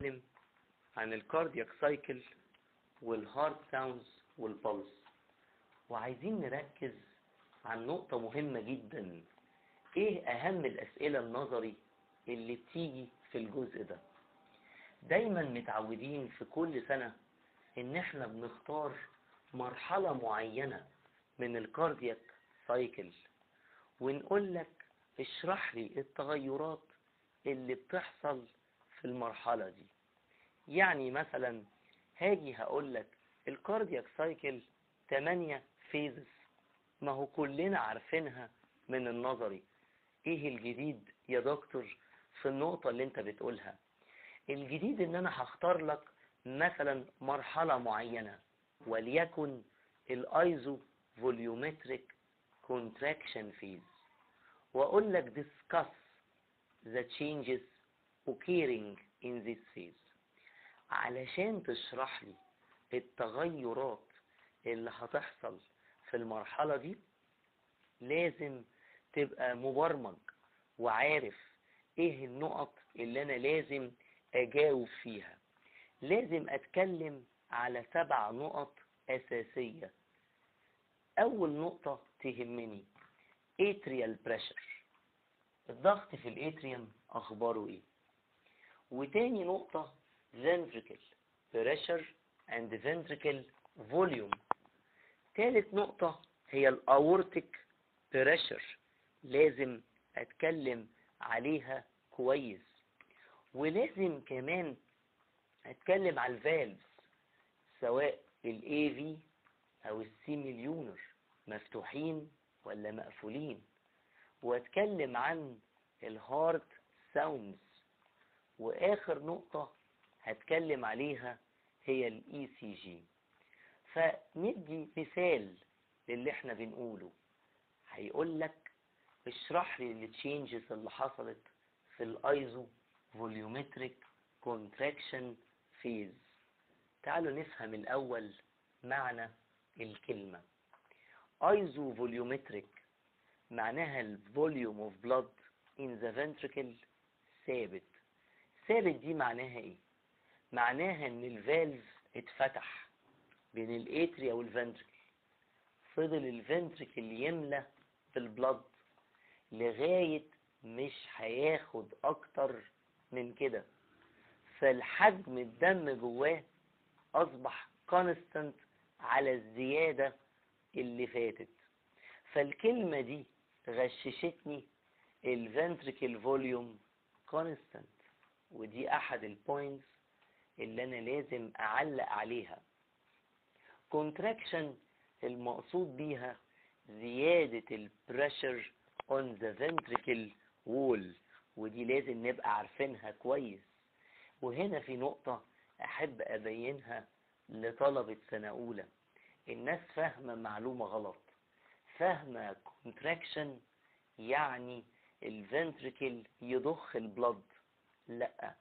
نتكلم عن الكاردياك سايكل والهارت ساوندز والبلس، وعايزين نركز عن نقطة مهمة جدا. ايه اهم الاسئلة النظري اللي بتيجي في الجزء ده؟ دايما متعودين في كل سنة ان احنا بنختار مرحلة معينة من الكاردياك سايكل ونقول لك اشرح لي التغيرات اللي بتحصل في المرحلة دي. يعني مثلا هاجي هقول لك الكاردياك سايكل 8 فيزز، ما هو كلنا عارفينها من النظري. ايه الجديد يا دكتور في النقطة اللي انت بتقولها؟ الجديد ان انا هختار لك مثلا مرحلة معينة وليكن الايزو فوليومتريك كونتراكشن فيز، واقول لك discuss the changes occurring in this phase. علشان تشرح لي التغيرات اللي هتحصل في المرحلة دي لازم تبقى مبرمج وعارف ايه النقط اللي انا لازم اجاوب فيها. لازم اتكلم على 7 نقط اساسية. اول نقطة تهمني atrial pressure، الضغط في الاتريوم اخباره ايه. وتاني نقطة ventricle pressure and ventricle volume. تالت نقطة هي الاورتيك pressure، لازم اتكلم عليها كويس. ولازم كمان اتكلم على الفالفز، سواء الاي في او السيميليونر مفتوحين ولا مقفولين. واتكلم عن الهارت ساوندز. واخر نقطة هتكلم عليها هي الاي سي جي. فندي مثال للي احنا بنقوله. هيقول لك اشرح لي التشينجز اللي حصلت في الايزو فوليومتريك كونتراكشن فيز. تعالوا نفهم الاول معنى الكلمة. ايزو فوليومتريك معناها الفوليوم اوف بلاد ان ذا فنتريكل ثابت. ثابت دي معناها ايه؟ معناها ان الفالف اتفتح بين الاتريا والفنتريكل، فضل الفنتريكل يملى بالبلد لغاية مش هياخد اكتر من كده، فالحجم الدم جواه اصبح كونستانت على الزيادة اللي فاتت. فالكلمة دي غششتني الفنتريكل فوليوم كونستانت، ودي احد البوينتس اللي انا لازم اعلق عليها. كونتراكشن المقصود بيها زيادة البريشر on the ventricle wall، ودي لازم نبقى عارفينها كويس. وهنا في نقطة احب ابينها لطلبة سنة اولى. الناس فاهمة معلومة غلط، فاهمة كونتراكشن يعني الفنتريكل يضخ البلد. لا،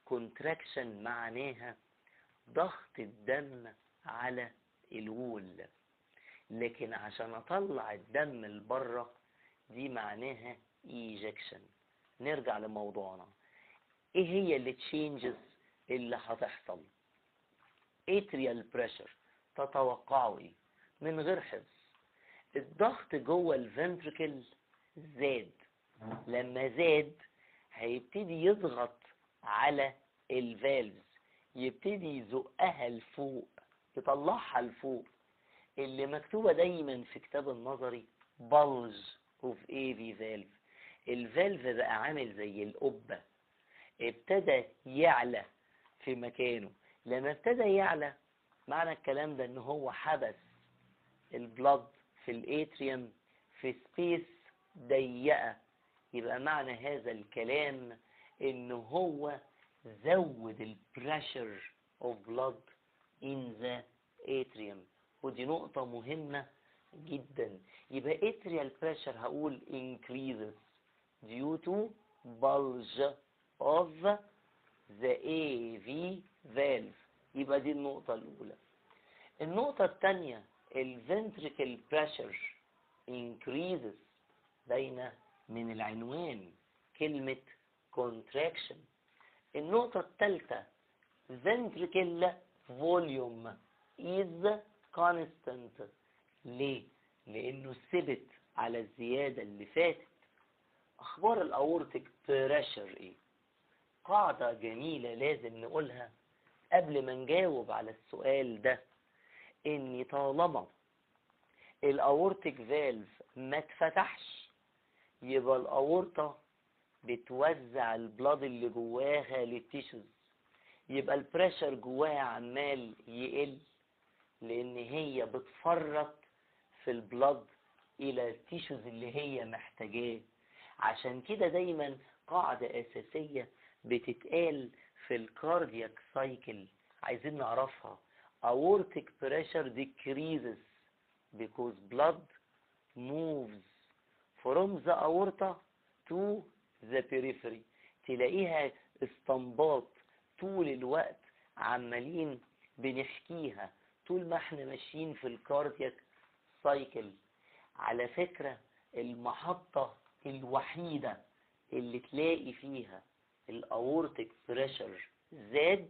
كونتراكشن معناها ضغط الدم على الوول، لكن عشان اطلع الدم لبره دي معناها ايجكشن. نرجع لموضوعنا. ايه هي اللي تشينجز اللي هتحصل؟ اتريال بريشر، تتوقعوا ايه من غير حفظ؟ الضغط جوه الفنتريكل زاد. لما زاد هيبتدي يضغط على الفالفز، يبتدي يزقها لفوق، يطلعها لفوق. اللي مكتوبة دايما في كتاب النظري bulge of AV valve. الفالف بقى عامل زي القبة، ابتدى يعلى في مكانه. لما ابتدى يعلى معنى الكلام ده ان هو حبس البلد في الاتريوم في سبيس ضيقة. يبقى معنى هذا الكلام ان هو زود البريشر اوف بلاد ان ذا اتريوم، ودي نقطة مهمة جدا. يبقى atrial pressure هقول increases due to bulge of the AV valve. يبقى دي النقطة الأولى. النقطة الثانية ventricle pressure increases، باينة من العنوان كلمة contraction. النقطة الثالثة ventricle volume is constant. ليه؟ لأنه ثبت على الزيادة اللي فاتت. أخبار الأورتيك بريشر إيه؟ قاعدة جميلة لازم نقولها قبل ما نجاوب على السؤال ده، إن طالما الأورتيك فالف ما اتفتحش يبقى الأورطة بتوزع البلاد اللي جواها للتيشوز، يبقى البريشر جواها عمال يقل لأن هي بتفرط في البلاد إلى التيشوز اللي هي محتاجاه. عشان كده دايما قاعدة أساسية بتتقال في الكاردياك سايكل عايزين نعرفها: aortic pressure decreases because blood moves from the aorta to the periphery. تلاقيها استنباط طول الوقت عمالين بنحكيها طول ما احنا ماشيين في الكاردياك سايكل. على فكرة المحطة الوحيدة اللي تلاقي فيها الاورتيك بريشر زاد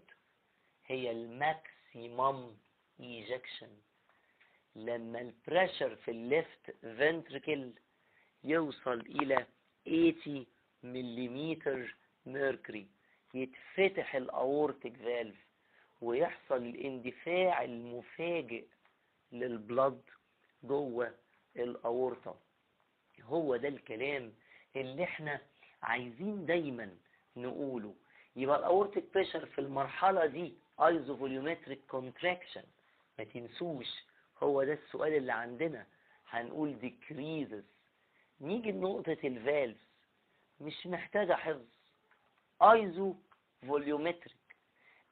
هي الماكسيمم ايجكشن، لما البريشر في الليفت فنتريكل يوصل الى 80 مليمتر ميركوري يتفتح الاورتيك فالف ويحصل الاندفاع المفاجئ للبلد جوه الاورطة. هو ده الكلام اللي احنا عايزين دايما نقوله. يبقى الاورتيك بريشر في المرحلة دي ايزوفوليومتريك كونتراكشن، ما تنسوش هو ده السؤال اللي عندنا، هنقول decreases. نيجي لنقطة الفالف، مش محتاجة حفظ، ايزوفوليومتريك،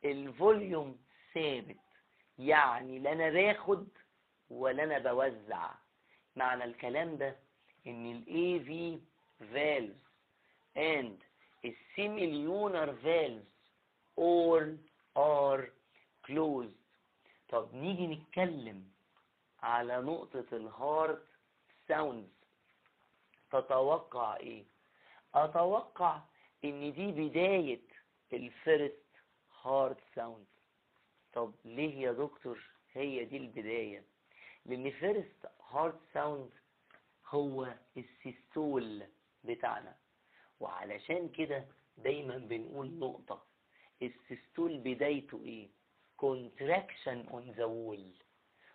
الفوليوم ثابت، يعني لا انا باخد ولا انا بوزع. معنى الكلام ده ان ال AV valves and semilunar valves all are closed. طب نيجي نتكلم على نقطة الهارت ساوندز، تتوقع ايه؟ اتوقع ان دي بداية الفيرست هارت ساوند. طب ليه يا دكتور هي دي البداية؟ لان فيرست هارت ساوند هو السيستول بتاعنا، وعلشان كده دايما بنقول نقطة السيستول بدايته ايه؟ contraction on the wall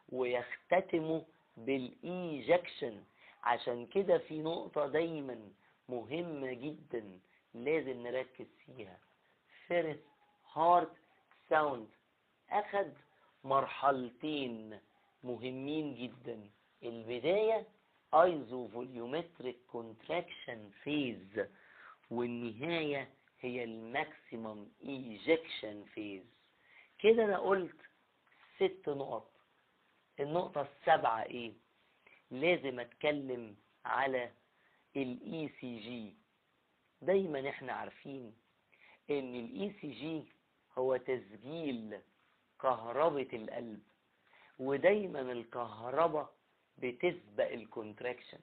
ويختتموا بالايجكشن. عشان كده في نقطة دايما مهمة جدا لازم نركز فيها: first heart sound اخد مرحلتين مهمين جدا. البداية ايزوفوليومتريك كونتراكشن فيز، والنهاية هي الماكسيمم ايجكشن فيز. كده انا قلت 6 نقط. النقطة السابعة ايه؟ لازم اتكلم على الاي سي جي. دايما احنا عارفين ان الاي سي جي هو تسجيل كهربة القلب، ودايما الكهرباء بتسبق الكونتراكشن.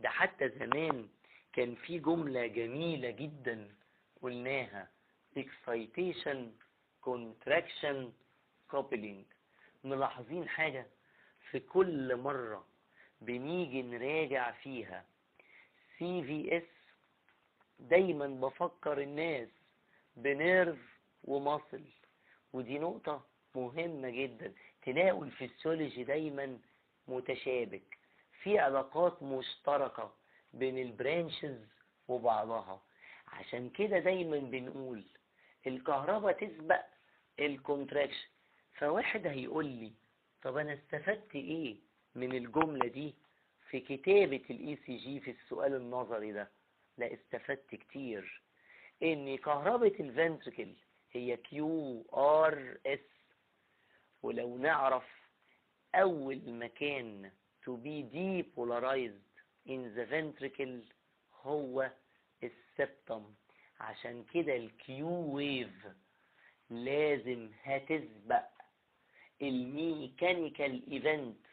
ده حتى زمان كان في جملة جميلة جدا قلناها: excitation contraction coupling. ملاحظين حاجة؟ في كل مرة بنيجي نراجع فيها CVS دايما بفكر الناس بنيرف ومصل، ودي نقطة مهمة جدا. تلاقوا الفسيولوجي دايما متشابك، في علاقات مشتركة بين البرانشز وبعضها. عشان كده دايما بنقول الكهرباء تسبق الكونتراكشن. فواحد هيقول لي طب انا استفدت ايه من الجملة دي في كتابة الاي سي جي في السؤال النظري ده؟ لا، استفدت كتير. ان كهربة الفنتركل هي QRS، ولو نعرف اول مكان to be depolarized in the ventricle هو السبتم. عشان كده الكيو ويف لازم هتسبق الميكانيكال ايفنت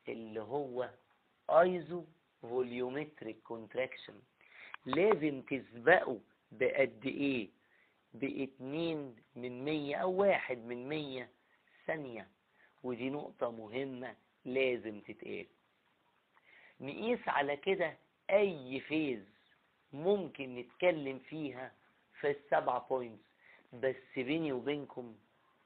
اللي هو ايزو فوليومتريك كونتراكشن. لازم تسبقه بقد ايه؟ ب2/100 أو 1/100 ثانية. ودي نقطة مهمة لازم تتقال. نقيس على كده أي فيز ممكن نتكلم فيها في ال7 بوينتس. بس بيني وبينكم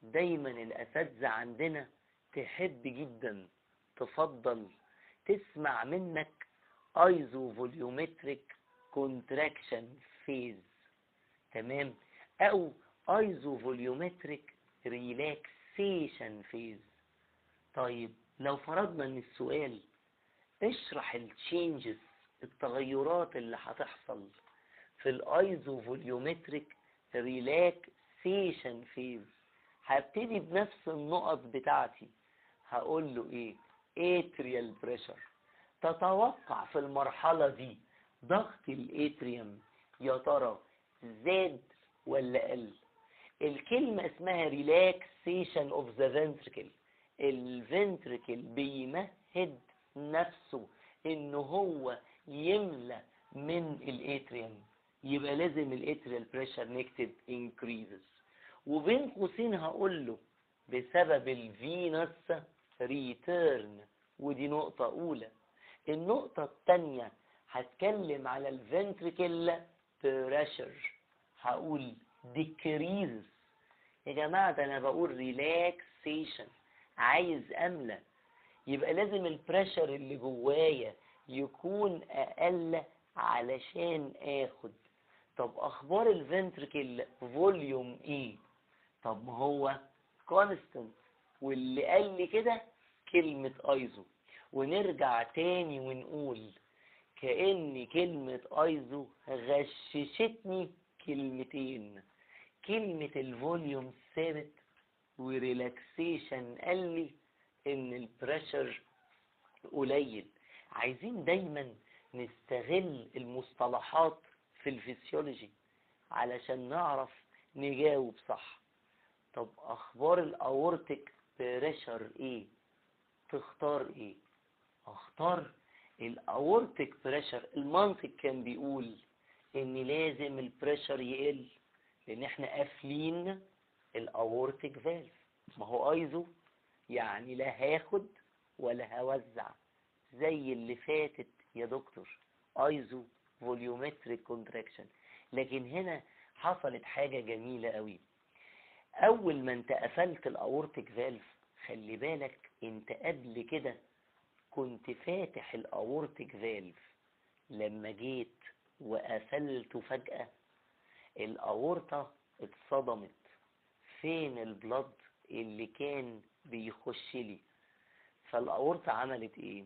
دايما الأساتذة عندنا تحب جدا تفضل تسمع منك ايزوفوليومتريك كونتراكشن فيز، تمام، او ايزوفوليومتريك ريلاكسيشن فيز. طيب لو فرضنا ان السؤال اشرح التشينجز، التغيرات اللي هتحصل في الايزوفوليومتريك ريلاكسيشن فيز، هبتدي بنفس النقط بتاعتي. هقول له ايه؟ اتريال بريشر. تتوقع في المرحلة دي ضغط الاتريوم يا ترى زاد ولا قل؟ الكلمة اسمها relaxation of the ventricle. الفنتركل بيمهد نفسه انه هو يملى من الاتريوم، يبقى لازم الاتريال بريشر نكتب increases. وبين قوسين هقول له بسبب الفينوس ريتيرن، ودي نقطة أولى. النقطة الثانية هتكلم على الفنتريكل بريشر، هقول decreases. يا جماعة ده أنا بقول relaxation، عايز أملى، يبقى لازم البريشر اللي جوايا يكون أقل علشان آخد. طب أخبار الفنتريكل فوليوم إيه؟ طب ما هو كونستنت، واللي قال لي كده كلمة ايزو. ونرجع تاني ونقول كأن كلمة ايزو غششتني كلمتين، كلمة الفوليوم ثابت وريلاكسيشن قال لي ان البريشر قليل. عايزين دايما نستغل المصطلحات في الفسيولوجي علشان نعرف نجاوب صح. طب اخبار الاورتيك بريشر ايه؟ تختار ايه؟ اختار الاورتيك بريشر. المنطق كان بيقول ان لازم البريشر يقل لان احنا قافلين الاورتيك فالف. ما هو ايزو يعني لا هاخد ولا هوزع زي اللي فاتت يا دكتور، ايزو فوليومتريك كونتراكشن. لكن هنا حصلت حاجة جميلة قوي. اول ما انت قفلت الاورتيك فالف، خلي بالك انت قبل كده كنت فاتح الاورتيك فالف، لما جيت وقفلته فجأة الاورطة اتصدمت. فين البلد اللي كان بيخش لي؟ فالاورطة عملت ايه؟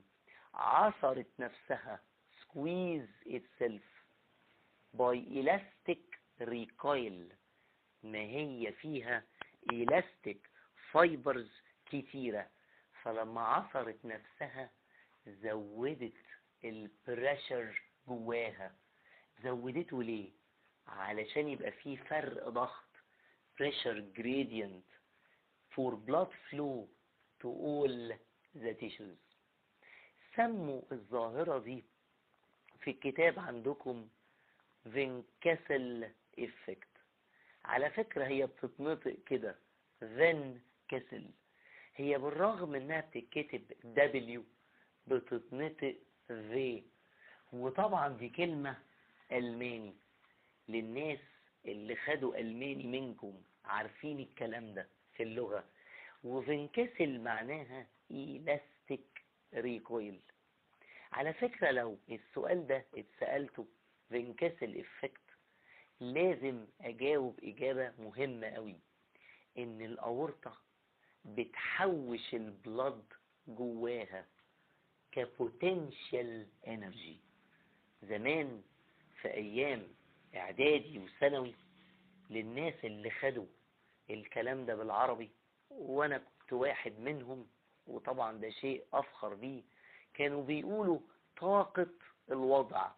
عصرت نفسها squeeze itself by elastic recoil. ما هي فيها elastic fibers كتيرة، فلما عصرت نفسها زودت البريشر جواها. زودته ليه؟ علشان يبقى فيه فرق ضغط، pressure gradient for blood flow to all the tissues. سموا الظاهرة دي في الكتاب عندكم فينكاسل effect. على فكرة هي بتتنطق كده فين كاسل، هي بالرغم انها بتتكتب دبليو بتتنطق في. وطبعا دي كلمة ألماني، للناس اللي خدوا ألماني منكم عارفين الكلام ده في اللغة. وفينكاسل معناها إيلاستيك ريكويل. على فكرة لو السؤال ده اتسألته فينكاسل إفكت لازم أجاوب إجابة مهمة قوي، إن الأورطة بتحوش البلد جواها كبوتنشال انرجي. زمان في أيام إعدادي وثانوي، للناس اللي خدوا الكلام ده بالعربي وأنا كنت واحد منهم، وطبعا ده شيء أفخر بيه، كانوا بيقولوا طاقة الوضع.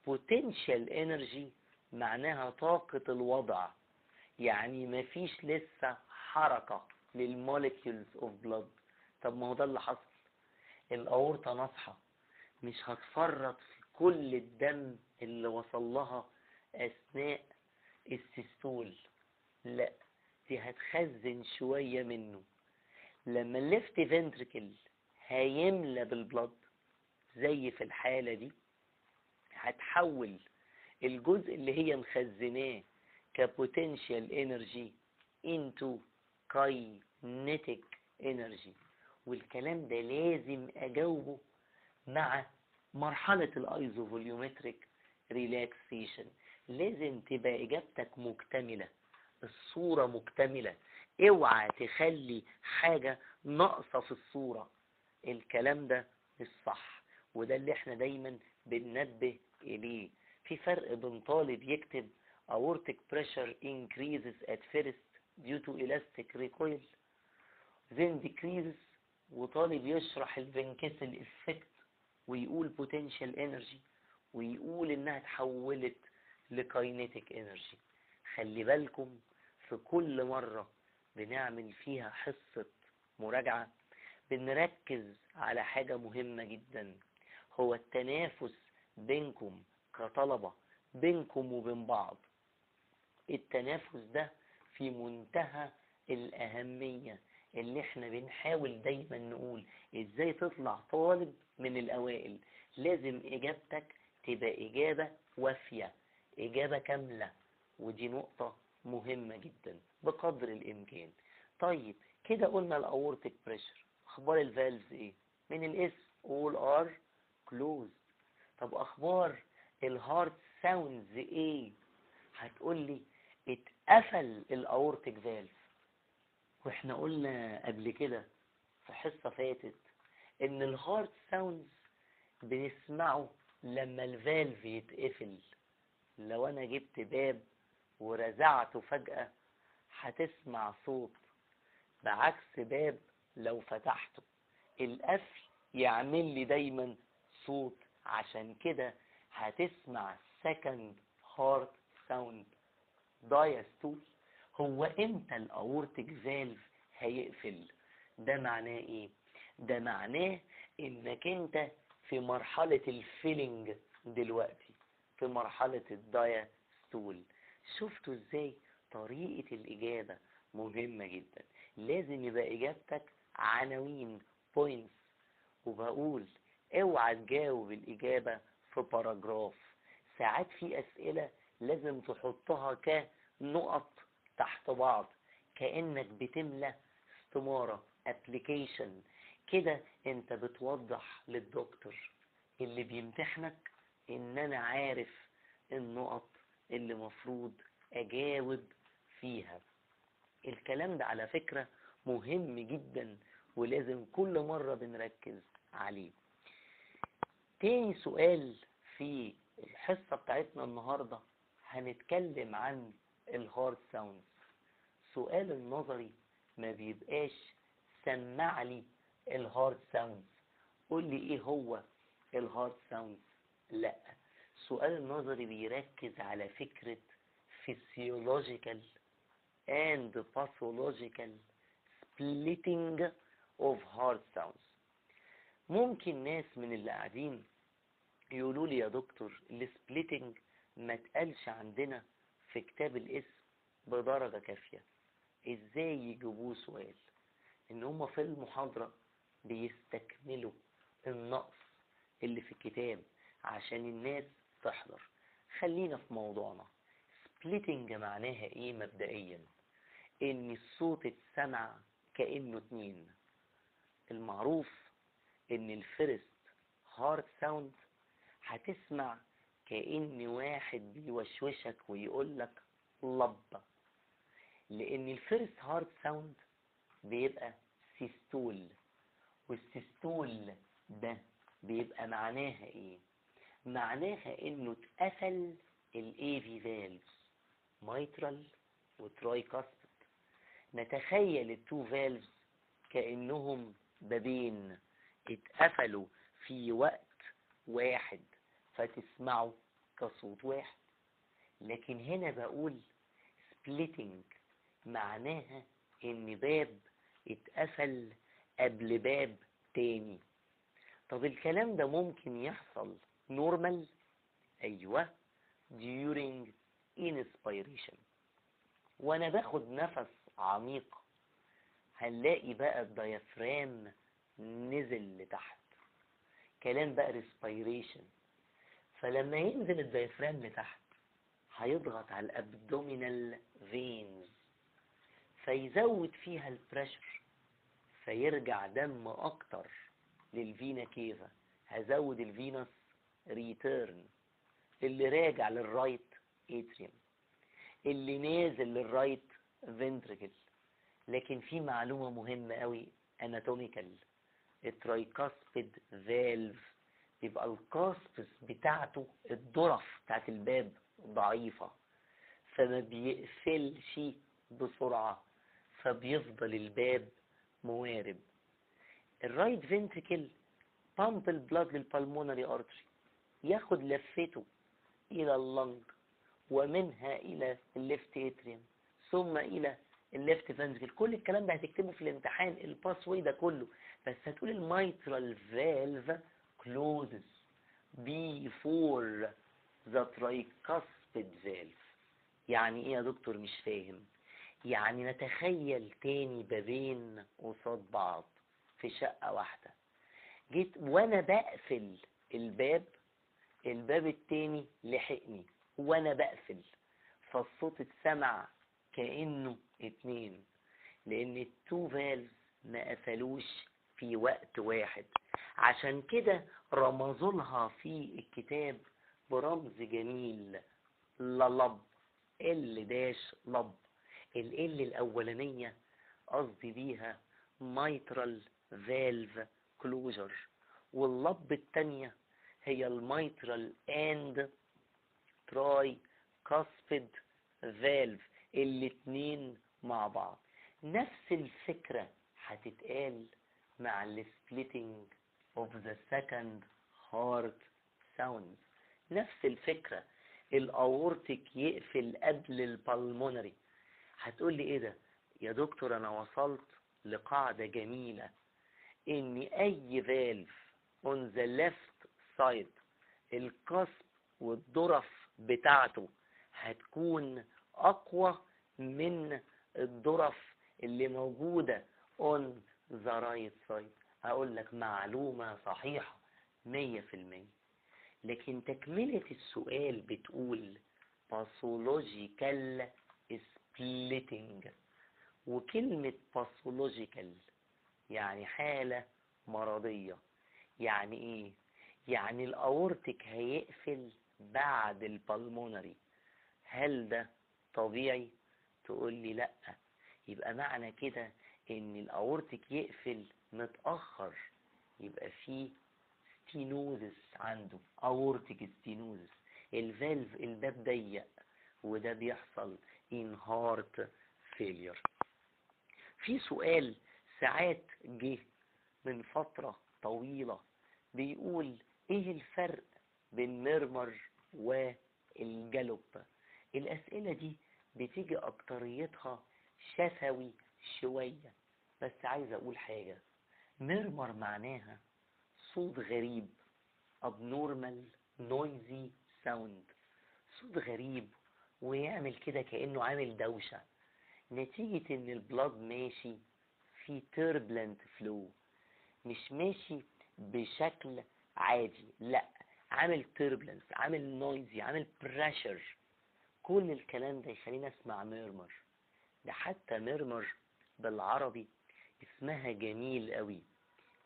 potential energy معناها طاقة الوضع، يعني مفيش لسه حركة للموليكيولز اوف بلاد. طب ما هو ده اللي حصل، الأورطة ناصحة، مش هتفرط في كل الدم اللي وصل لها أثناء السيستول، لا، دي هتخزن شوية منه. لما الليفت فنتركل هيملى بالبلد زي في الحالة دي، هتحول الجزء اللي هي مخزناه كبوتنشال انرجي into kinetic energy. والكلام ده لازم اجاوبه مع مرحلة الايزوفوليومتريك ريلاكسيشن. لازم تبقى اجابتك مكتملة، الصورة مكتملة، اوعى تخلي حاجة ناقصة في الصورة. الكلام ده مش صح، وده اللي احنا دايما بننبه اليه. في فرق بين طالب يكتب aortic pressure increases at first due to elastic recoil then decreases، وطالب يشرح الفنكسل افكت ويقول potential energy ويقول انها اتحولت لكاينيتيك انرجي. خلي بالكم في كل مرة بنعمل فيها حصة مراجعة بنركز على حاجة مهمة جدا، هو التنافس بينكم كطلبة، بينكم وبين بعض. التنافس ده في منتهى الأهمية، اللي احنا بنحاول دايما نقول ازاي تطلع طالب من الأوائل. لازم إجابتك تبقى إجابة وافية، إجابة كاملة، ودي نقطة مهمة جدا بقدر الإمكان. طيب كده قلنا الأورتيك بريشر، أخبار الفالفز إيه؟ من الاسم all are closed. طب أخبار الهارت ساوندز إيه؟ هتقول لي اتقفل الأورتيك فالف. واحنا قلنا قبل كده في حصة فاتت إن الهارت ساوندز بنسمعه لما الفالف يتقفل. لو أنا جبت باب ورزعته فجأة هتسمع صوت، بعكس باب لو فتحته القفل يعمل لي دايما صوت. عشان كده هتسمع second heart sound diastole. هو امتى الاورتيك فالف هيقفل؟ ده معناه ايه؟ ده معناه انك انت في مرحلة الفيلنج دلوقتي، في مرحلة الدايستول. شفتوا ازاي طريقة الاجابة مهمة جدا؟ لازم يبقى اجابتك عناوين بوينتس، وبقول اوعى تجاوب الاجابة في باراجراف. ساعات في اسئلة لازم تحطها كنقط تحت بعض، كأنك بتملى استمارة ابليكيشن كده. انت بتوضح للدكتور اللي بيمتحنك ان انا عارف النقط اللي مفروض اجاوب فيها. الكلام ده على فكرة مهم جدا ولازم كل مرة بنركز عليه. تاني سؤال في الحصة بتاعتنا النهاردة هنتكلم عن الهارت ساوندز. سؤال النظري ما بيبقاش سمع لي الهارت ساوندز، قول لي ايه هو الهارت ساوندز. لا، السؤال النظري بيركز على فكرة physiological and pathological splitting of heart sounds. ممكن ناس من اللي قاعدين يقولوا لي يا دكتور السبليتنج ما اتقالش عندنا في كتاب الاسم بدرجة كافية. ازاي يجيبوه سؤال؟ ان هم في المحاضرة بيستكملوا النقص اللي في الكتاب عشان الناس تحضر. خلينا في موضوعنا. سبليتنج معناها ايه مبدئيا؟ ان الصوت اتسمع كأنه اتنين. المعروف ان الفيرست هارت ساوند هتسمع كأن واحد بيوشوشك ويقولك لب، لان الفيرست هارت ساوند بيبقى سيستول، والسيستول ده بيبقى معناها ايه؟ معناها انه اتقفل الاي في فالفز، مايترال وتراي كاسبت. نتخيل التو فالفز كأنهم بابين اتقفلوا في وقت واحد فتسمعوا كصوت واحد. لكن هنا بقول سبليتنج معناها ان باب اتقفل قبل باب تاني. طب الكلام ده ممكن يحصل نورمال؟ ايوه، during inspiration. وانا باخد نفس عميق هنلاقي بقى الديافرام نزل لتحت، كلام بقى respiration. فلما ينزل الديافرام لتحت هيضغط على الابدومينال فينز فيزود فيها البريشر، فيرجع دم اكتر للفينا كيفا، هزود الفينوس ريتيرن اللي راجع للرايت اتريوم اللي نازل للرايت فنتريكل. لكن في معلومة مهمة قوي اناتوميكال، الترايكاسبيد فالف يبقى الكاسبس بتاعته الضرف بتاعت الباب ضعيفة فما بيقفلش بسرعة، فبيفضل الباب موارب. الرايت فنتريكل بامب البلاد للبلمونري ارتري، ياخد لفته الى اللنج ومنها الى الليفت اتريوم ثم الى الليفت فنتريكل. كل الكلام ده هتكتبه في الامتحان، الباس واي ده كله، بس هتقول الميترال فالف closes before the tricuspid valve. يعني ايه يا دكتور مش فاهم؟ يعني نتخيل تاني بابين قصاد بعض في شقة واحدة، جيت وانا بقفل الباب التاني لحقني وانا بقفل، فالصوت اتسمع كأنه اتنين، لان التو فالز ما قفلوش في وقت واحد. عشان كده رمزولها في الكتاب برمز جميل، للب ال داش لب. ال الاولانية قصدي بيها mitral valve closure، واللب التانية هي الميترال اند tricuspid valve، الاتنين مع بعض. نفس الفكرة هتتقال مع السبليتنج of the second heart sounds. نفس الفكرة، الاورتك يقفل قبل البلمونري. هتقول لي ايه ده يا دكتور؟ انا وصلت لقاعدة جميلة ان اي فالف on the left side القصب والضرف بتاعته هتكون اقوى من الضرف اللي موجودة on the right side. هقول لك معلومة صحيحة 100%، لكن تكملة السؤال بتقول pathological splitting، وكلمة pathological يعني حالة مرضية. يعني ايه؟ يعني الاورتك هيقفل بعد البلمونري. هل ده طبيعي؟ تقول لي لا، يبقى معنى كده ان الاورتك يقفل متأخر، يبقى فيه ستينوزس عنده، اورتك ستينوزس، الفالف الباب ضيق، وده بيحصل in heart failure. في سؤال ساعات جه من فترة طويلة بيقول ايه الفرق بين ميرمر والجالوب؟ الاسئلة دي بتيجي اكتريتها شفوي شوية، بس عايز اقول حاجة. ميرمر معناها صوت غريب، abnormal noisy sound، صوت غريب ويعمل كده كأنه عامل دوشة، نتيجة ان البلاد ماشي في turbulent flow، مش ماشي بشكل عادي، لا، عامل turbulence، عامل noisy، عامل pressure. كل الكلام ده يخلينا اسمع ميرمر. ده حتى ميرمر بالعربي اسمها جميل قوي،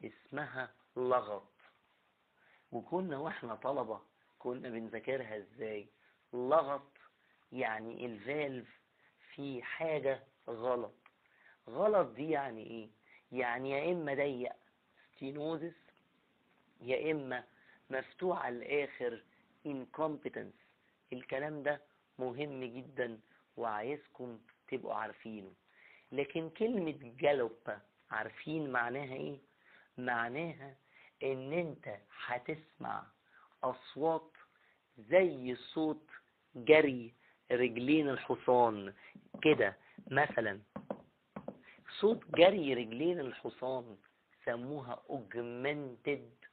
اسمها لغط. وكنا واحنا طلبة كنا بنذاكرها ازاي؟ لغط يعني الفالف في حاجة غلط. غلط دي يعني ايه؟ يعني يا اما ضيق ستينوزس، يا اما مفتوح على الاخر incompetence. الكلام ده مهم جدا وعايزكم تبقوا عارفينه. لكن كلمة جالوب عارفين معناها ايه؟ معناها ان انت هتسمع اصوات زي صوت جري رجلين الحصان كده. مثلا صوت جري رجلين الحصان سموها augmented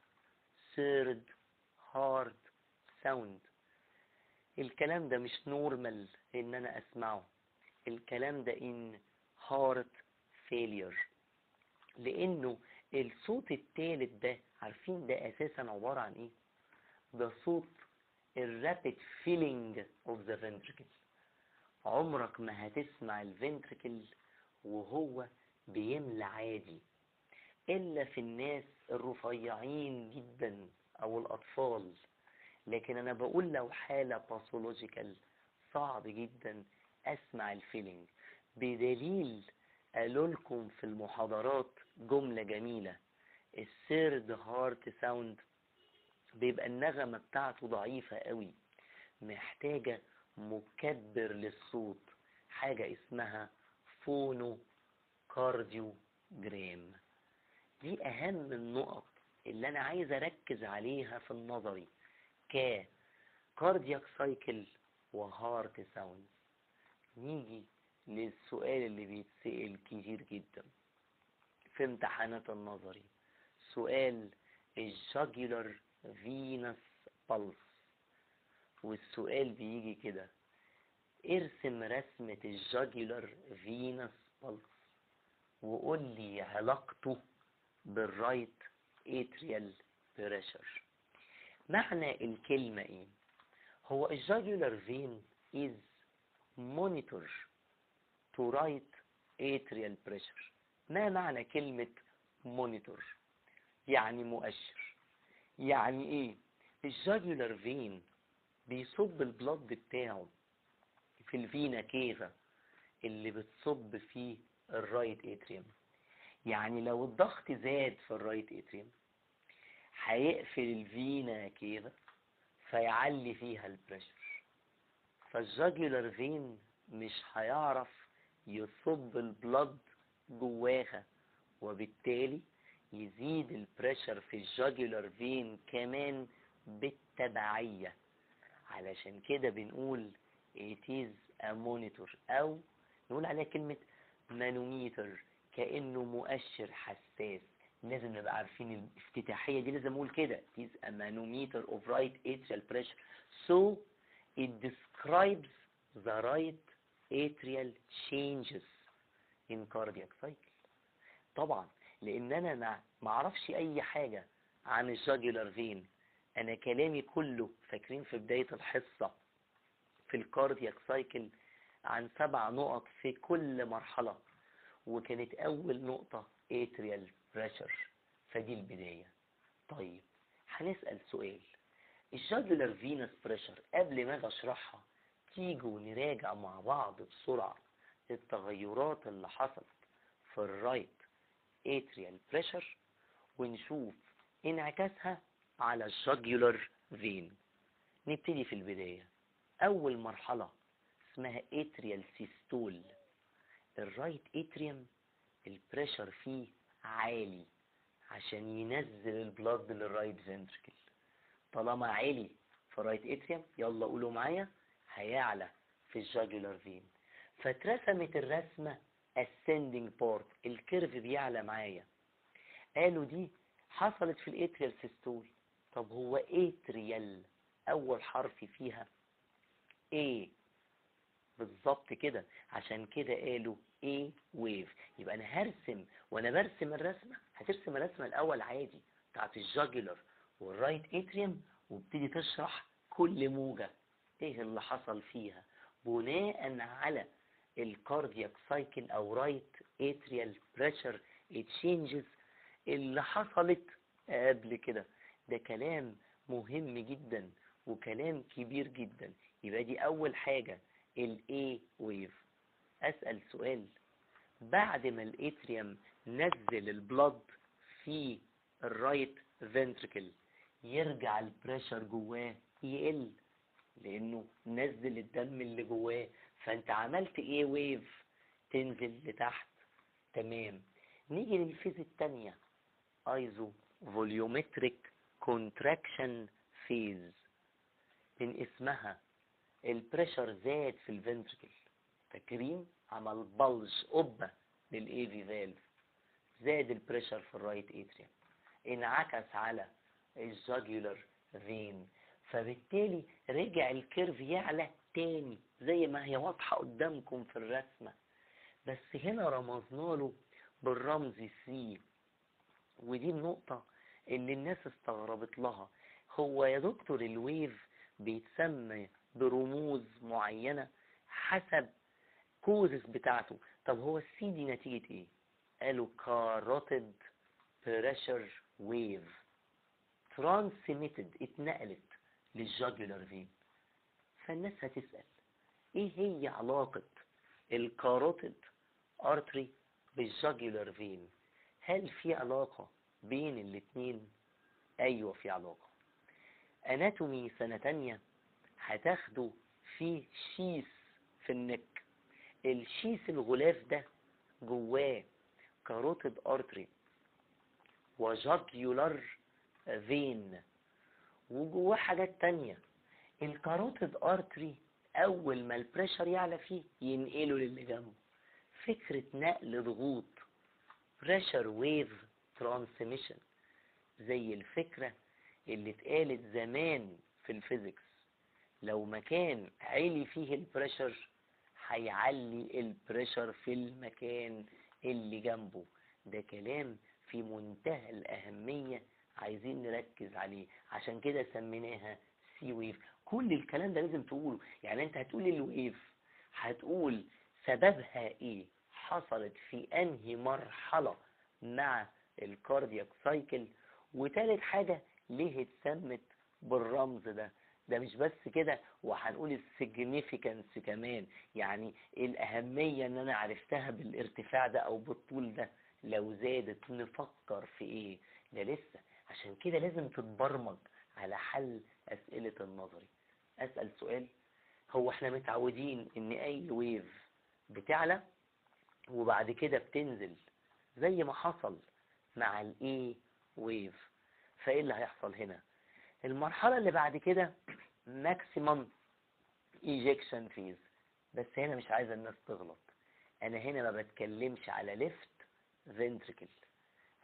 third heart sound. الكلام ده مش نورمال ان انا اسمعه. الكلام ده in heart failure، لانه الصوت الثالث ده عارفين ده اساسا عبارة عن ايه؟ ده صوت الرابid filling of the ventricle. عمرك ما هتسمع الفنتركل وهو بيملى عادي الا في الناس الرفيعين جدا او الاطفال. لكن انا بقول لو حالة باثولوجيكال صعب جدا اسمع الفيلينج، بدليل قالوا لكم في المحاضرات جملة جميلة: الثيرد هارت ساوند بيبقى النغمة بتاعته ضعيفة قوي، محتاجة مكبر للصوت، حاجة اسمها فونو كارديوجرام. دي اهم النقط اللي انا عايز اركز عليها في النظري كاردياك سايكل وهارت ساوند. نيجي للسؤال اللي بيتسأل كتير جدا في امتحانات النظري، سؤال الجاجولار فينس بالس. والسؤال بيجي كده: ارسم رسمة الجاجولار فينس بالس وقول لي علاقته بالرايت اتريال بريشر. معنى الكلمة ايه؟ هو الجاجولار فين is monitor to right atrial pressure. ما معنى كلمة monitor؟ يعني مؤشر. يعني ايه؟ الجاجولار فين بيصب البلد بتاعه في الفينا كيفا اللي بتصب فيه الرايت اتريوم. يعني لو الضغط زاد في الرايت اتريوم هيقفل الفينا كيفا فيعلي فيها البريشر، فالجاجولار فين مش هيعرف يصب البلد جواها، وبالتالي يزيد البريشر في الجاجولار فين كمان بالتبعية. علشان كده بنقول it is a monitor، او نقول عليها كلمة مانوميتر، كأنه مؤشر حساس. لازم نبقى عارفين الافتتاحية دي، لازم اقول كده it is a manometer of right atrial pressure so it describes the right atrial changes in cardiac cycle. طبعا لان انا ما اعرفش اي حاجة عن الجاجولار فين، انا كلامي كله فاكرين في بداية الحصة في الكاردياك سايكل عن 7 نقط في كل مرحلة، وكانت اول نقطة atrial pressure، فدي البداية. طيب هنسأل سؤال: الجاجولار فينس بريشر قبل ما اجي اشرحها تيجوا نراجع مع بعض بسرعة التغيرات اللي حصلت في الرايت اتريال بريشر ونشوف انعكاسها على الجاجولار فين. نبتدي في البداية. اول مرحلة اسمها اتريال سيستول. الرايت اتريوم البريشر فيه عالي عشان ينزل البلد للرايت فنتركل. طالما عالي في الرايت اتريوم يلا قولوا معايا هيعلى في الجاجولار فين. فاترسمت الرسمة ascending part، الكيرف بيعلى معايا. قالوا دي حصلت في الاتريال سيستول. طب هو اتريال اول حرف فيها A بالظبط كده، عشان كده قالوا A wave. يبقى انا هرسم وانا برسم الرسمة، هترسم الرسمة الاول عادي بتاعت الجاجولار والرايت اتريوم وابتدي تشرح كل موجة ايه اللي حصل فيها بناء على الكاردياك سايكل او رايت اتريال بريشر تشينجز اللي حصلت قبل كده. ده كلام مهم جدا وكلام كبير جدا. يبقى دي اول حاجة الاي ويف. اسأل سؤال: بعد ما الاتريوم نزل البلد في الرايت فنتركل يرجع البريشر جواه يقل لانه نزل الدم اللي جواه، فانت عملت ايه ويف تنزل لتحت. تمام. نيجي للفيز التانية ايزو فوليومتريك كونتراكشن فيز. من اسمها البريشر زاد في الفنتركل، فاكرين عمل بلج قبة للاي في فالف، زاد البريشر في الرايت اتريوم انعكس على الجاجولار فين، فبالتالي رجع الكيرف يعلى تاني زي ما هي واضحة قدامكم في الرسمة، بس هنا رمزنا له بالرمز سي. ودي النقطة اللي الناس استغربت لها. هو يا دكتور الويف بيتسمى برموز معينة حسب كوزس بتاعته. طب هو السي دي نتيجة ايه؟ قالوا كاروتيد بريشر ويف ترانسميتد، اتنقلت للجاجولار فين. فالناس هتسأل ايه هي علاقة الكاروتيد ارتري بالجاجولار فين؟ هل في علاقة بين الاتنين؟ ايوه في علاقة. اناتومي سنة تانية هتاخدوا فيه شيس في النك. الشيس الغلاف ده جواه كاروتيد ارتري وجاجولار فين، وجواه حاجات تانية. الكاروتيد ارتري اول ما البريشر يعلى فيه ينقله للي جنبه. فكرة نقل ضغوط، بريشر ويف ترانسميشن، زي الفكرة اللي اتقالت زمان في الفيزيكس. لو مكان عالي فيه البريشر هيعلي البريشر في المكان اللي جنبه. ده كلام في منتهى الأهمية، عايزين نركز عليه. عشان كده سميناها سي ويف. كل الكلام ده لازم تقوله. يعني انت هتقول الويف، هتقول سببها ايه، حصلت في انهي مرحلة مع الكاردياك سايكل، وتالت حاجة ليه اتسمت بالرمز ده. ده مش بس كده، وهنقول السيجنيفيكانس كمان، يعني الأهمية ان انا عرفتها بالارتفاع ده او بالطول ده. لو زادت نفكر في ايه؟ ده لسه. عشان كده لازم تتبرمج على حل أسئلة النظري. أسأل سؤال، هو احنا متعودين ان اي ويف بتعلى وبعد كده بتنزل زي ما حصل مع الاي ويف. فايه اللي هيحصل هنا؟ المرحلة اللي بعد كده ماكسيمم ايجكشن فيز. بس هنا مش عايز الناس تغلط، انا هنا ما بتكلمش على ليفت فنتريكل،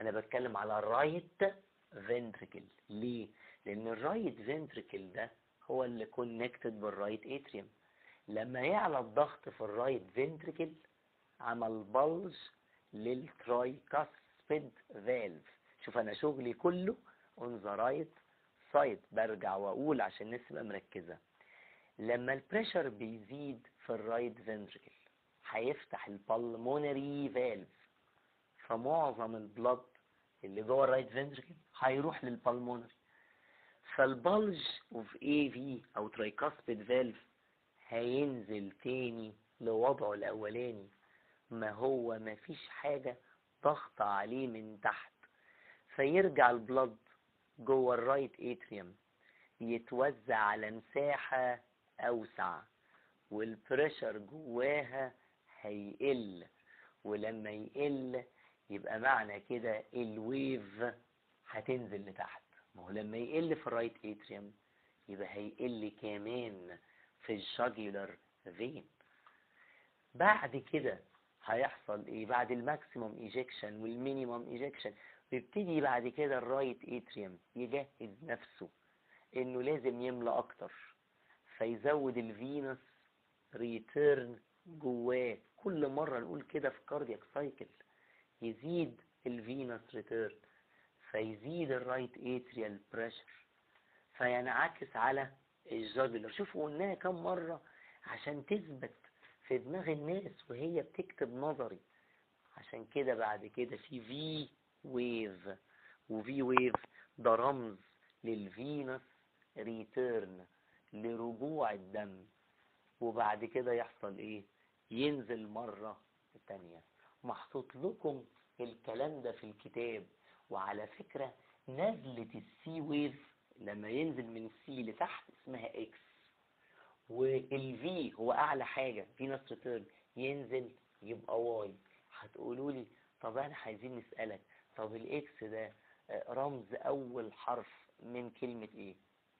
انا بتكلم على رايت فنتريكل. ليه؟ لان الرايت فنتريكل ده هو اللي كونكتد بالرايت اتريوم. لما يعلى الضغط في الرايت فنتريكل عمل بلج للترايكاسبيد فالف. شوف انا شغلي كله اون ذا رايت سايد. برجع واقول عشان الناس تبقى مركزه، لما البريشر بيزيد في الرايت فنتريكل هيفتح البلمونري فالف، فمعظم البلد اللي جوه الرايت فنتريكل هيروح للبلمونري، فالبلج اوف اي في او ترايكاسبيد فالف هينزل تاني لوضعه الاولاني. ما هو ما فيش حاجة ضغط عليه من تحت، فيرجع البلد جوه الرايت اتريوم يتوزع على مساحة اوسع، والبريشر جواها هيقل. ولما يقل يبقى معنى كده الويف هتنزل لتحت. ما هو لما يقل في الرايت اتريوم يبقى هيقل كمان في الجاجولار فين. بعد كده هيحصل ايه؟ بعد الماكسيموم ايجكشن والمينيموم ايجكشن بيبتدي بعد كده الرايت اتريوم يجهز نفسه انه لازم يملى اكتر، فيزود الفينوس ريتيرن جواه. كل مرة نقول كده في كاردياك سايكل، يزيد الفينوس ريتيرن فيزيد الرايت اتريال بريشر فينعكس على الجاجولار. شوفوا قلناها كم مرة عشان تثبت في دماغ الناس وهي بتكتب نظري. عشان كده بعد كده في في ويف، وفي ويف ده رمز للفينوس ريتيرن، لرجوع الدم. وبعد كده يحصل ايه؟ ينزل مرة تانية. محطوط لكم الكلام ده في الكتاب. وعلى فكرة نزلة السي ويف لما ينزل من السي لتحت اسمها اكس، والفي هو اعلى حاجة فينوس ريتيرن ينزل يبقى واي. هتقولوا لي طب احنا عايزين نسألك، طب الاكس ده رمز اول حرف من كلمة ايه؟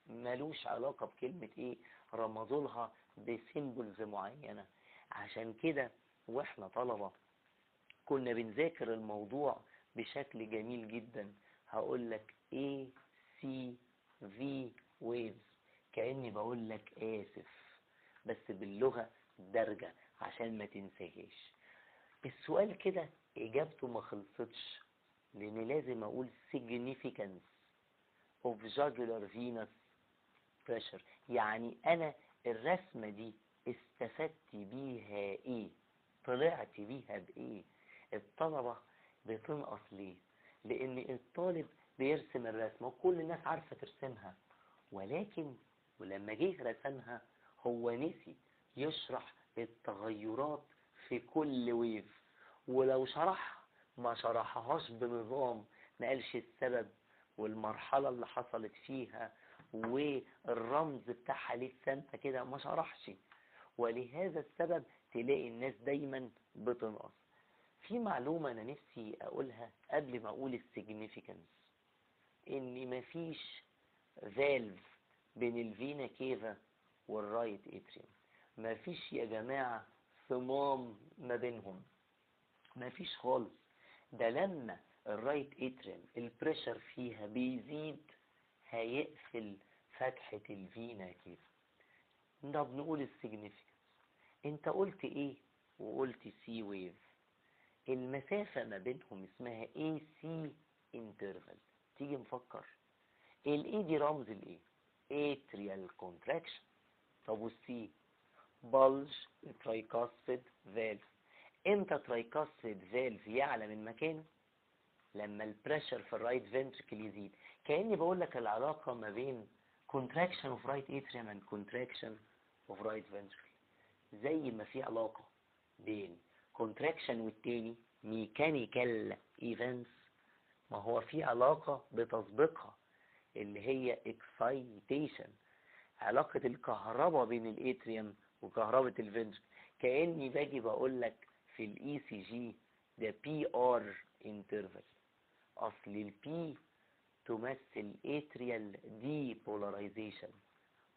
ملوش علاقة بكلمة ايه، رمزولها بسيمبلز معينة. عشان كده واحنا طلبة كنا بنذاكر الموضوع بشكل جميل جدا. هقول لك A C V waves كأني بقول لك آسف، بس باللغة الدارجة عشان ما تنساهاش. السؤال كده اجابته ما خلصتش، لان لازم اقول significance of jugular venous pressure. يعني انا الرسمة دي استفدت بيها ايه؟ طلعت بيها بايه؟ الطلبة بتنقص ليه؟ لان الطالب بيرسم الرسمة وكل الناس عارفة ترسمها، ولكن ولما جه رسمها هو نسي يشرح التغيرات في كل ويف، ولو شرح ما شرحهاش بنظام، ما قالش السبب والمرحلة اللي حصلت فيها والرمز بتاعها ليه السنة كده، ما شرحش. ولهذا السبب تلاقي الناس دايما بتنقص. في معلومة أنا نفسي أقولها قبل ما أقول السيجنيفيكانس، إن مفيش فالف بين الفينا كيفا والرايت اتريوم. مفيش يا جماعة صمام ما بينهم، مفيش خالص. ده لما الرايت اتريوم البريشر فيها بيزيد هيقفل فتحة الفينا كيفا. ده بنقول السيجنيفيكانس. انت قلت ايه؟ وقلت سي ويف. المسافة ما بينهم اسمها اي سي انترفال. تيجي نفكر، الاي دي رمز الايه؟ اتريال كونتراكشن. طب والسي؟ بلج ترايكاسبيد فالف. امتى ترايكاسبيد فالف يعلى من مكانه؟ لما البريشر في الرايت فنتركل يزيد. كأني بقول لك العلاقة ما بين contraction of right atrium and contraction of right ventricle. زي ما في علاقة بين contraction والتاني mechanical events، ما هو في علاقة بتسبقها اللي هي excitation، علاقة الكهرباء بين الاتريوم وكهرباء الفنتركل. كأني باجي بقول لك في الاي سي جي ده بي ار انترفال. اصل البي تمثل اتريال دي بولاريزيشن،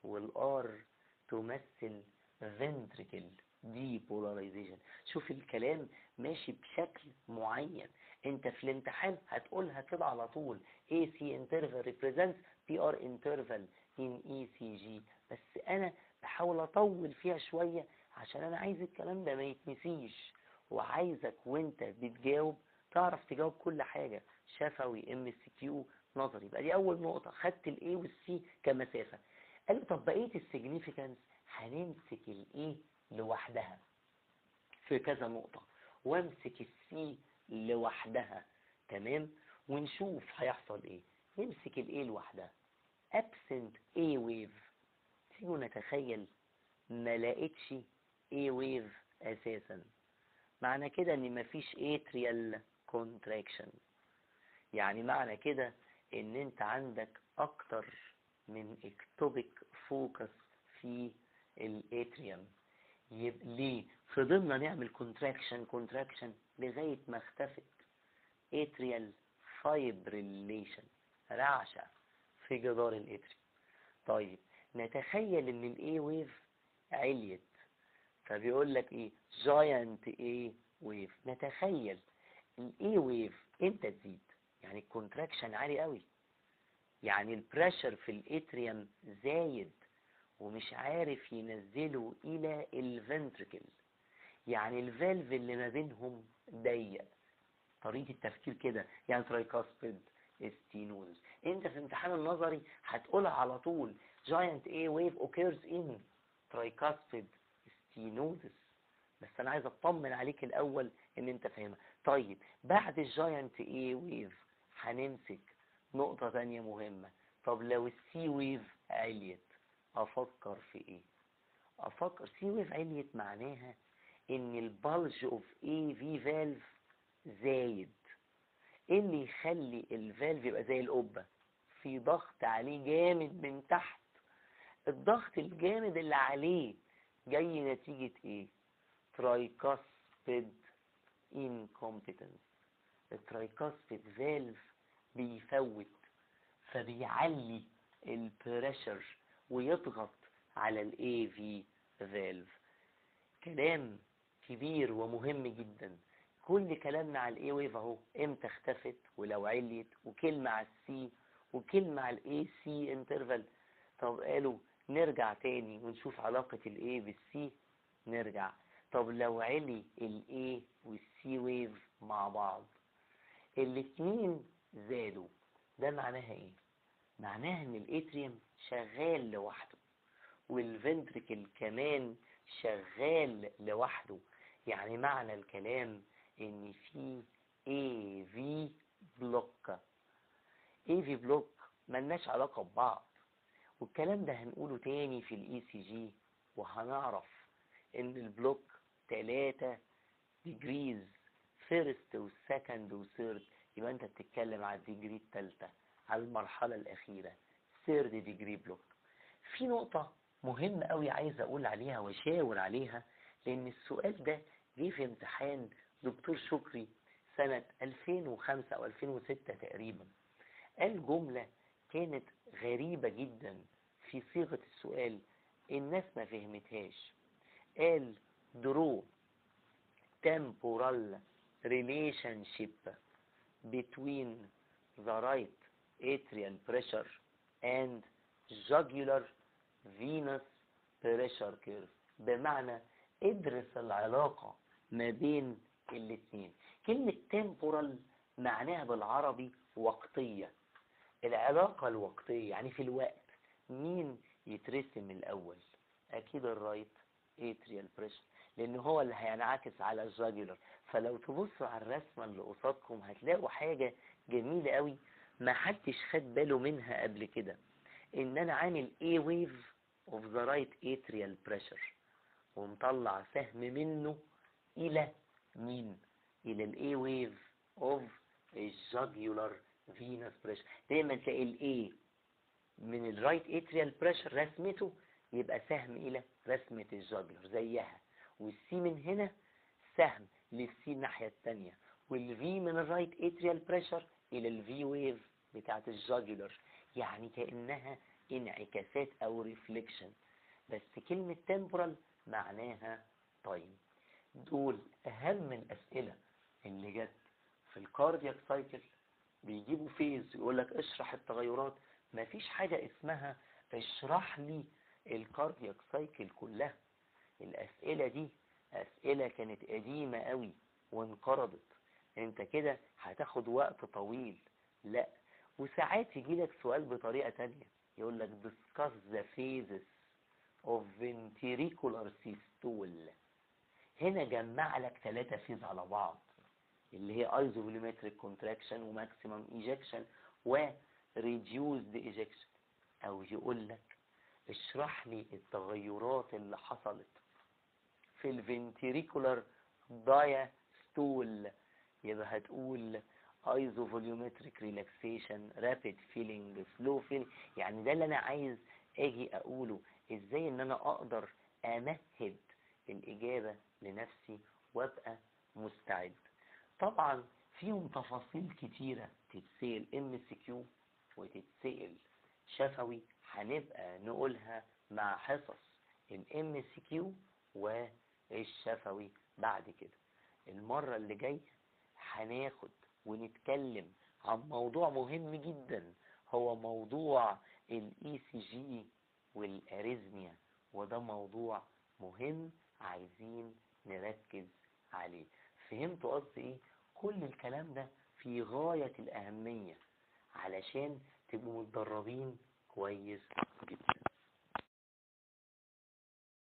والار تمثل فنتركل دي بولاريزيشن. شوف الكلام ماشي بشكل معين، انت في الامتحان هتقولها كده على طول. AC interval represents PR interval in ECG. بس انا بحاول اطول فيها شوية عشان انا عايز الكلام ده ما يتنسيش، وعايزك وانت بتجاوب تعرف تجاوب كل حاجة، شفوي MCQ نظري. يبقى دي اول نقطة، خدت الاي والسي كمسافة. قال لي طب بقية السيجنيفيكانس هنمسك الاي لوحدها في كذا نقطة، وامسك السي لوحدها، تمام، ونشوف هيحصل ايه. نمسك الاي لوحدها. absent A wave. تيجوا نتخيل ما لقيتش A wave اساسا، معنى كده ان مفيش atrial contraction. يعني معنى كده ان انت عندك اكتر من اكتوبيك فوكس في الاتريوم. ليه فضلنا نعمل كونتراكشن لغاية ما اختفت اتريال فايبريليشن، رعشة في جدار الاتريوم. طيب نتخيل ان الاي ويف عليت، فبيقول لك ايه؟ جاينت اي ويف. نتخيل الاي ويف امتى تزيد؟ يعني الكونتراكشن عالي قوي، يعني البريشر في الاتريوم زايد ومش عارف ينزله الى الفنتركل، يعني الفالف اللي ما بينهم ضيق. طريقة التفكير كده، يعني ترايكاسبيد ستينوزس. انت في امتحان النظري هتقولها على طول، giant A wave occurs in tricuspid stenosis. بس انا عايز اطمن عليك الاول ان انت فاهمها. طيب بعد الجاينت A wave هنمسك نقطة تانية مهمة. طب لو السي ويف عليت افكر في ايه؟ افكر سي ويف عليت معناها ان البلج اوف اي في فالف زايد. ايه اللي يخلي الفالف يبقى زي القبة؟ في ضغط عليه جامد من تحت. الضغط الجامد اللي عليه جاي نتيجة ايه؟ ترايكاسبيد انكومبتنس. الترايكاسبيد فالف بيفوت، فبيعلي البريشر ويضغط على الاي في فالف. كلام كبير ومهم جدا. كل كلامنا على الاي ويف اهو امتى اختفت ولو عليت، وكلمة على السي، وكلمة على الاي سي انترفال. طب قالوا نرجع تاني ونشوف علاقة الايه بالسي. نرجع، طب لو علي الايه والسي ويف مع بعض الاتنين زادوا، ده معناها ايه؟ معناها ان الاتريوم شغال لوحده والفنتريكل كمان شغال لوحده. يعني معنى الكلام ان في AV بلوك. AV بلوك ملناش علاقة ببعض، والكلام ده هنقوله تاني في الاي سي جي، وهنعرف ان البلوك 3 ديجريز، فيرست وسكند وثيرد. يبقى انت بتتكلم على الديجري الثالثة، على المرحلة الأخيرة، ثيرد ديجري بلوك. في نقطة مهمة قوي عايز أقول عليها وأشاور عليها، لأن السؤال ده جه في امتحان دكتور شكري سنة 2005 أو 2006 تقريبا. قال جملة كانت غريبة جدا في صيغة السؤال، الناس ما فهمتهاش. قال draw temporal relationship between the right atrial pressure and jugular venous pressure curve. بمعنى ادرس العلاقة ما بين الاتنين. كلمة temporal معناها بالعربي وقتية. العلاقة الوقتية يعني في الوقت، مين يترسم الأول؟ أكيد الرايت اتريال بريشر، لأن هو اللي هينعكس على الجاجولر. فلو تبصوا على الرسمة اللي قصادكم هتلاقوا حاجة جميلة قوي ما حدش خد باله منها قبل كده، إن أنا عامل A wave of the right atrial pressure ومطلع سهم منه إلى مين؟ إلى ال A wave of الجاجولر فينوس بريشر. دايما تلاقي الاي من الرايت اتريال بريشر رسمته يبقى سهم الى رسمة الجاجلر زيها، والسي من هنا سهم للسي الناحية التانية، والفي من الرايت اتريال بريشر الى الفي ويف بتاعت الجاجلر. يعني كأنها انعكاسات او ريفليكشن. بس كلمة تمبرال معناها تايم. دول اهم الاسئلة اللي جت في الكاردياك سايكل. بيجيبوا فيز يقول لك اشرح التغيرات، مفيش حاجة اسمها اشرح لي الكاردياك سايكل كلها. الاسئلة دي اسئلة كانت قديمة قوي وانقرضت، انت كده هتاخد وقت طويل. لا، وساعات يجي لك سؤال بطريقة تانية يقول لك discuss the phases of ventricular systole. هنا جمع لك 3 فيز على بعض، اللي هي ايزوفوليومتريك كونتراكشن وماكسيمم ايجكشن وريديوزد ايجكشن. او يقول لك اشرح لي التغيرات اللي حصلت في الفنتريكولار دايستول، يبقى هتقول ايزوفوليومتريك ريلاكسيشن، رابيد فيلينج، سلو فيلينج. يعني ده اللي انا عايز اجي اقوله، ازاي ان انا اقدر امهد الاجابة لنفسي وابقى مستعد. طبعا فيهم تفاصيل كتيرة تتسأل MCQ وتتسأل شفوي، هنبقى نقولها مع حصص MCQ والشفوي. بعد كده المرة اللي جاية هناخد ونتكلم عن موضوع مهم جدا، هو موضوع ECG والاريزميا، وده موضوع مهم عايزين نركز عليه. فهمتوا قصدي ايه؟ كل الكلام ده في غاية الأهمية علشان تبقوا متدربين كويس جدا.